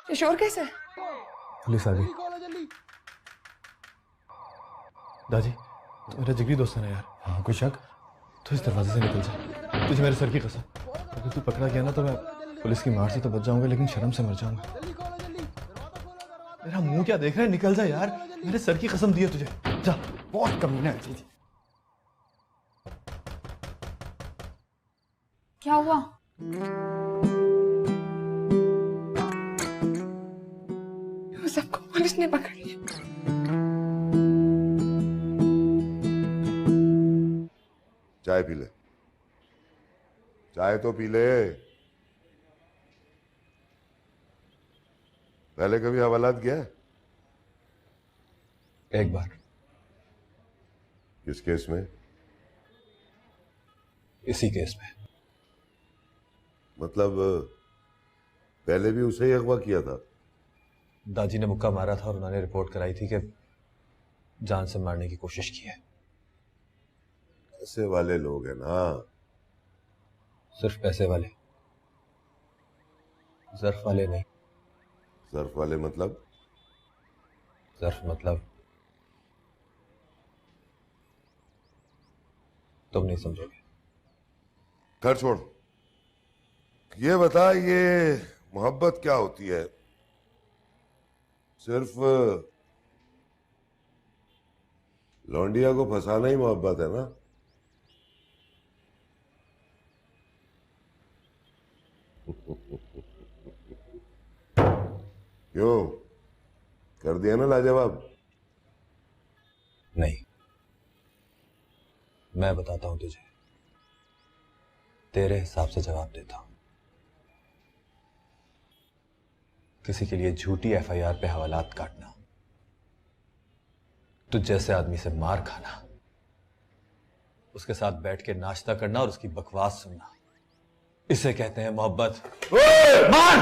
ये शोर कैसे है? पुलिस आ गई। दादी, तो मेरा जिगरी दोस्त है ना यार। हाँ, कोई शक? तो इस दरवाजे से निकल जा। तुझे मेरे सर की कसम, अगर तू पकड़ा गया ना तो मैं पुलिस की मार से तो बच जाऊंगा, लेकिन शर्म से मर जाऊंगा। मेरा मुंह क्या देख रहा है? निकल जा यार, मेरे सर की कसम दी है तुझे। जा, बहुत कमीना है जी। क्या हुआ? सबको पुलिस ने पकड़ लिया। चाय पी ले, चाय तो पी ले। पहले कभी हवालात गया है? एक बार। किस केस में? इसी केस में। मतलब पहले भी उसे ही अगवा किया था? दादी ने मुक्का मारा था और उन्होंने रिपोर्ट कराई थी कि जान से मारने की कोशिश की है। ऐसे वाले लोग हैं ना। सिर्फ पैसे वाले, ज़र्फ वाले नहीं। ज़र्फ वाले मतलब? ज़र्फ मतलब तुम नहीं समझोगे। घर छोड़, ये बता, ये मोहब्बत क्या होती है? सिर्फ लौंडिया को फंसाना ही मोहब्बत है ना? क्यों, कर दिया ना लाजवाब? नहीं, मैं बताता हूं तुझे, तेरे हिसाब से जवाब देता हूं। किसी के लिए झूठी एफआईआर पे हवालात काटना, तुझ जैसे आदमी से मार खाना, उसके साथ बैठ के नाश्ता करना और उसकी बकवास सुनना, इसे कहते हैं मोहब्बत। मार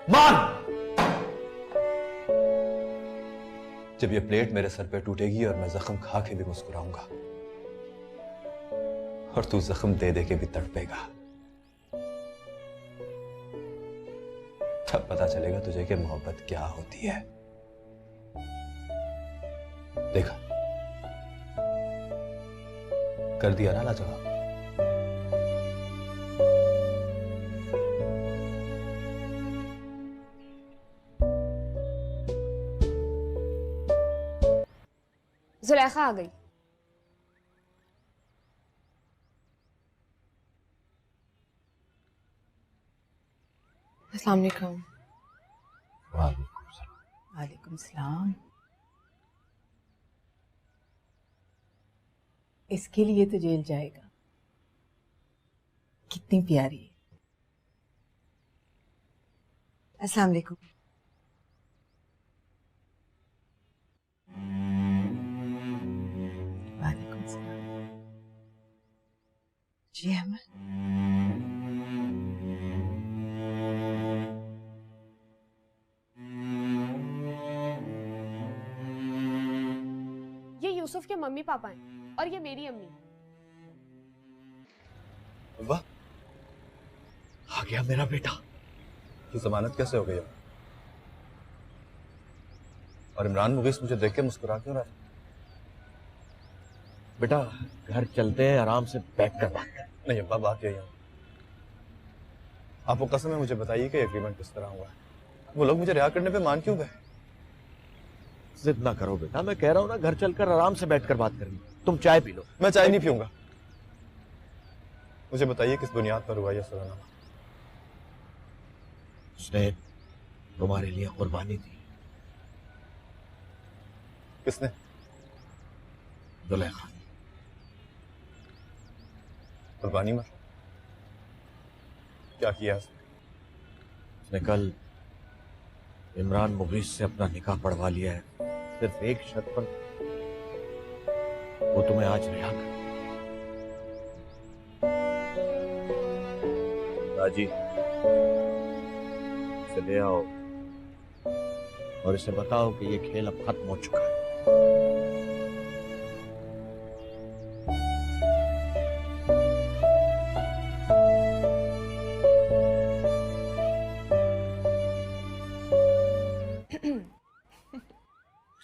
मार। जब ये प्लेट मेरे सर पे टूटेगी और मैं जख्म खा के भी मुस्कुराऊंगा और तू जख्म दे दे के भी तड़पेगा, तब पता चलेगा तुझे कि मोहब्बत क्या होती है। देखा, कर दिया ना लाजवाब। जुलेखा आ गई। अस्सलाम वालेकुम। वालेकुम सलाम। इसके लिए तो जेल जाएगा। कितनी प्यारी है। अस्सलाम वालेकुम। वालेकुम सलाम। जी अहमद, ये यूसुफ के मम्मी पापा हैं और ये मेरी अम्मी। वाह, आ गया मेरा बेटा। ये जमानत कैसे हो गई? और इमरान मुगीस मुझे देख के मुस्कुरा क्यों रहा है? बेटा घर चलते हैं, आराम से बैठ कर बात कर। नहीं अब्बा, बात यही है। आपको कसम है मुझे बताइए कि एग्रीमेंट किस तरह हुआ है? वो लोग मुझे रिहा करने पे मान क्यों गए? जिद ना करो बेटा, मैं कह रहा हूं ना, घर चलकर आराम से बैठकर बात करनी। तुम चाय पी लो। मैं चाय नहीं पीऊंगा। मुझे बताइए किस बुनियाद पर हुआ यह सुलहनामा? उसने तुम्हारे लिए कुर्बानी दी। किसने? जुलेखा। कुर्बानी मर? क्या किया उसने कल इमरान मुगीस से अपना निकाह पढ़वा लिया है, सिर्फ एक शर्त पर, वो तुम्हें आज रिहा कर। राजी, इसे ले आओ और इसे बताओ कि ये खेल अब खत्म हो चुका है।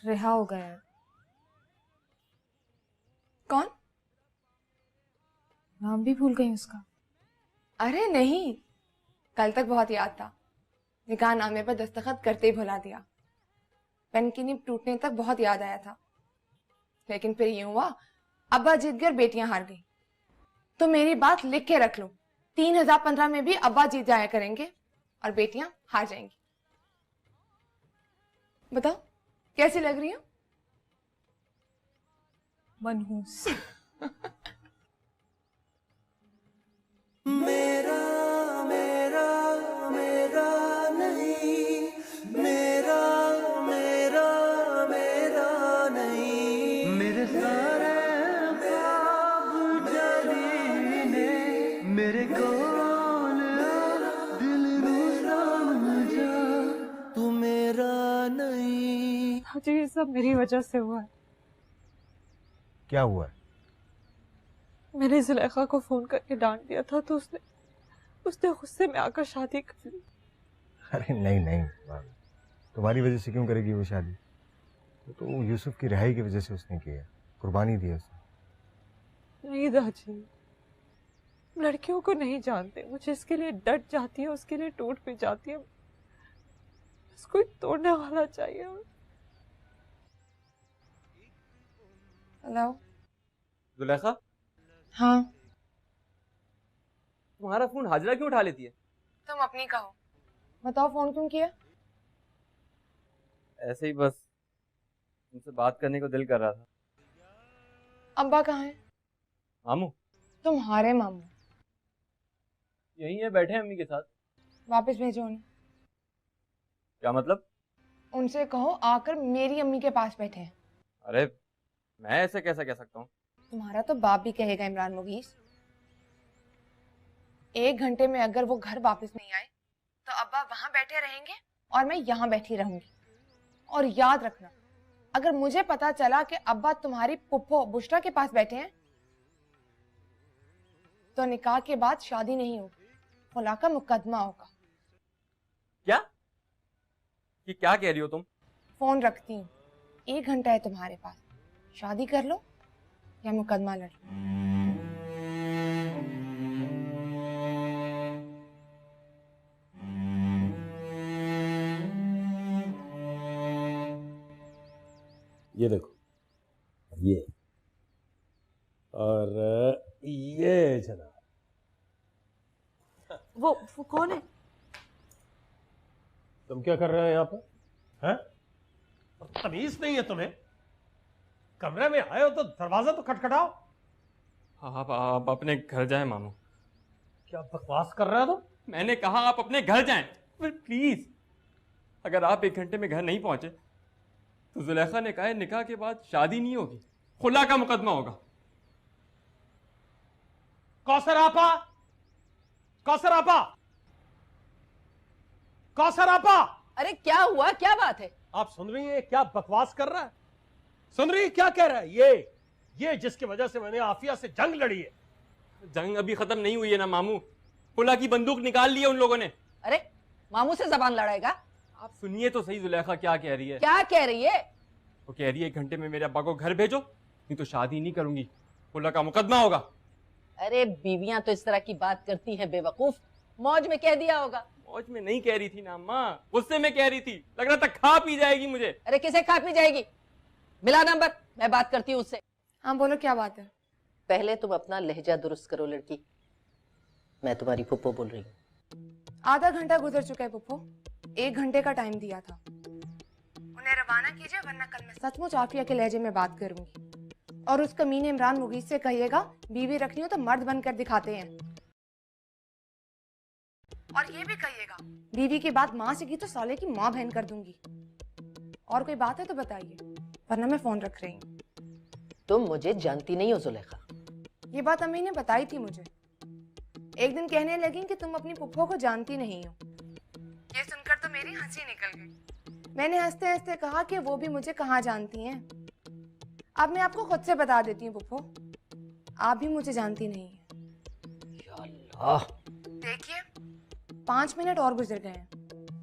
रिहा हो गया है। कौन? नाम भी भूल गई उसका। अरे नहीं, कल तक बहुत याद था, निकाह नामे पर दस्तखत करते ही भुला दिया। पेन की नींब टूटने तक बहुत याद आया था, लेकिन फिर यूं हुआ अब्बा जीत गए और बेटियां हार गई। तो मेरी बात लिख के रख लो, 3015 में भी अब्बा जीत जाया करेंगे और बेटियां हार जाएंगी। बताओ कैसी लग रही हूं? मनहूस। जी ये सब मेरी वजह से हुआ है। क्या हुआ है? मैंने जुलेखा को फोन करके डांट दिया था तो उसने गुस्से में आकर शादी कर ली। अरे नहीं नहीं, तुम्हारी वजह से क्यों करेगी वो शादी? तो यूसुफ की रिहाई की वजह से उसने की है, कुर्बानी दी है उसने। नहीं दादी, लड़कियों को नहीं जानते, मुझे इसके लिए डट जाती है, उसके लिए टूट भी जाती है। इसको तोड़ने वाला चाहिए। हेलो। जुलेखा, हाँ, तुम्हारा फोन हाजिरा क्यों उठा लेती है? तुम अपनी कहो। बताओ फोन क्यों किया? ऐसे ही बस तुमसे बात करने को दिल कर रहा था। अब्बा कहाँ है? मामू तुम्हारे मामू यही है, बैठे हैं अम्मी के साथ। वापस भेजो उन्हें। क्या मतलब? उनसे कहो आकर मेरी अम्मी के पास बैठे हैं। अरे मैं ऐसे कैसे कह सकता हूँ? तुम्हारा तो बाप भी कहेगा इमरान मुगीस। 1 घंटे में अगर वो घर वापस नहीं आए तो अब्बा वहां बैठे रहेंगे और मैं यहाँ बैठी रहूंगी। और याद रखना, अगर मुझे पता चला कि अब्बा तुम्हारी पुप्पो बुशरा के पास बैठे हैं तो निकाह के बाद शादी नहीं होगी, खुला का मुकदमा होगा। क्या? ये क्या कह रही हो तुम? फोन रखती हूँ, 1 घंटा है तुम्हारे पास, शादी कर लो या मुकदमा लड़ लो। ये देखो, ये और ये जनाब। वो कौन है? तुम क्या कर रहे हो यहाँ पर? हैं? और तमीज नहीं है तुम्हें? कमरे में आए हो तो दरवाजा तो खटखटाओ। आप अपने घर जाएं मामू। क्या बकवास कर रहे हो तुम? मैंने कहा आप अपने घर जाएं। प्लीज, अगर आप 1 घंटे में घर नहीं पहुंचे तो जुलेखा ने कहा है निकाह के बाद शादी नहीं होगी, खुला का मुकदमा होगा। कौसर आपा, कौसर आपा, कौसर आपा! अरे क्या हुआ, क्या बात है? आप सुन रही हैं क्या बकवास कर रहा है? सुन रही है क्या कह रहा है? ये जिसकी वजह से मैंने आफिया से जंग लड़ी है। जंग अभी खत्म नहीं हुई है ना मामू, खुला की बंदूक निकाल ली है उन लोगों ने। अरे मामू से जबान लड़ाएगा? आप सुनिए तो सही, जुलेखा क्या कह रही है। क्या कह रही है? वो कह रही है 1 घंटे में मेरे अब्बा को घर भेजो, नहीं तो शादी नहीं करूंगी, खुला का मुकदमा होगा। अरे बीवियां तो इस तरह की बात करती हैं बेवकूफ, मौज में कह दिया होगा। मौज में नहीं कह रही थी ना अम्मा, गुस्से में कह रही थी, लग रहा था खा पी जाएगी मुझे। अरे किसे खा पी जाएगी? मिला नंबर, मैं बात करती हूँ उससे। हाँ बोलो, क्या बात है? पहले तुम अपना लहजा दुरुस्त करो लड़की, मैं तुम्हारी फुप्पो बोल रही हूँ। आधा घंटा गुजर चुका है पुप्पो, 1 घंटे का टाइम दिया था। उन्हें रवाना कीजिए वरना कल मैं सचमुच आफिया के लहजे में बात करूंगी। और उस कमीने इमरान मुगीस से कहिएगा बीवी रखनी हो तो मर्द बनकर दिखाते हैं। और ये भी कहिएगा बीवी की बात माँ से की तो साले की माँ बहन कर दूंगी। और कोई बात है तो बताइए, वरना मैं फोन रख रही हूँ। तुम मुझे जानती नहीं हो जुलेखा। ये बात अम्मी ने बताई थी मुझे। एक दिन कहने लगी कि तुम अपनी पुप्पो को जानती नहीं हो। ये सुनकर तो मेरी हंसी निकल गई। मैंने हंसते हंसते कहा कि वो भी मुझे कहाँ जानती हैं। अब मैं आपको खुद से बता देती हूँ पुप्पो, आप भी मुझे जानती नहीं है। या अल्लाह। देखिए 5 मिनट और गुजर गए हैं,